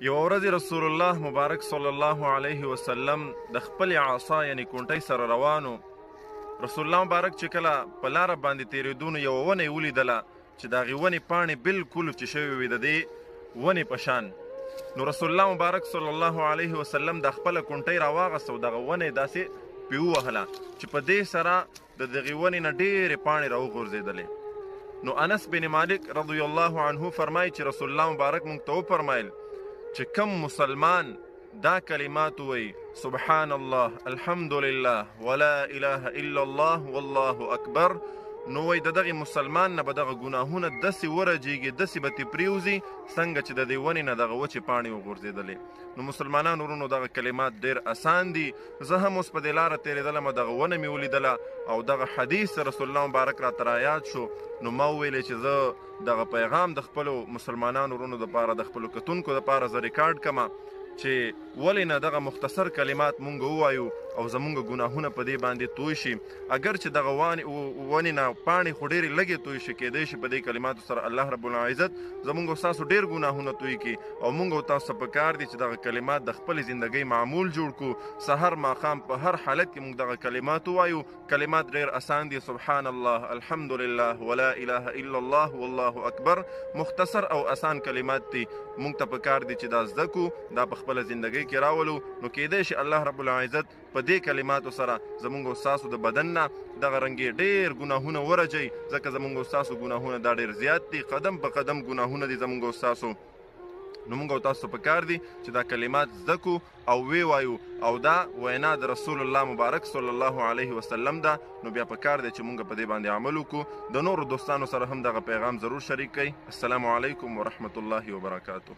یو ورځ رسول الله مبارک صلی الله علیه وسلم د خپل عصا یعنی کونټۍ سره روانو. رسول الله مبارک چې کله په لاره باندې تېرېدو نو یوه ونه یې ولیدله چې د هغې ونې پاڼې بالکل چې شوې وې د دې ونې په شان. نو رسول الله مبارک صلی الله علیه وسلم د خپله کونټۍ راواغسته او دغه ونه یې داسې پې ووهله چې په دې سره د دغې ونې نه ډېرې پاڼې راوغورځېدلې. نو انس بن مالک رضی الله عنه فرمایي چې رسول الله مبارک موږ ته وفرمایل چې کم مسلمان دا کلمات وی سبحان الله الحمدلله ولا اله الا الله والله اکبر، نو وی د دغه مسلمان نه به دغه ګناهونه داسې ورجېږي، داسې به ترې پرېوځي څنګه چې د دې ونې نه دغه وچې پاڼې وغورځېدلې. نو مسلمانانو ورونو دغه کلمات ډېر اسان دي. زه هم اوس په دې لاره تېرېدلم دغه ونه مې ولیدله او دغه حدیث رسول الله مبارک راته رایاد شو. نو ما وویلې چې زه دغه پیغام د خپلو مسلمانانو ورونو دپاره د خپلو کتونکو دپاره زه ریکارډ کمه چې ولې نه دغه مختصر کلمات مونږ ووایو او زمونږ ګناهونه په دې باندې توی شي. اگر چې دغه ونې نه پاڼې خو ډېرې لږې توی شي، کیدای شي په دې کلماتو سره الله رب العزت زمونږ او ستاسو ډېر ګناهونه توی کړي او مونږ او تاسو ته پکار دي چې دغه کلمات د خپلې زندګۍ معمول جوړ کړو. سحر ماښام په هر حالت کې مونږ دغه کلمات ووایو. کلمات ډېر اسان دي، سبحان الله الحمدلله ولا اله الا الله والله اکبر. مختصر او اسان کلمات دي، مونږ ته پکار دي چې دا زده کړو، دا په خپله زندګۍ کې راولو. نو کیدای شي الله رب العزت په دې کلماتو سره زمونږ او ستاسو د بدن نه دغه رنګې ډېر ګناهونه ورجوي، ځکه زمونږ او ستاسو ګناهونه دا ډېر زیات دي، قدم په قدم ګناهونه دي زمونږ او ستاسو. نو موږ او تاسو ته پکار دي چې دا کلمات زده کړو او وی وایو، او دا وینا د رسول الله مبارک صلی الله علیه وسلم ده. نو بیا پکار دی چې موږ په دې باندې عمل وکړو. د نورو دوستانو سره هم دغه پیغام ضرور شریک کړئ. السلام علیکم ورحمة الله وبرکاته.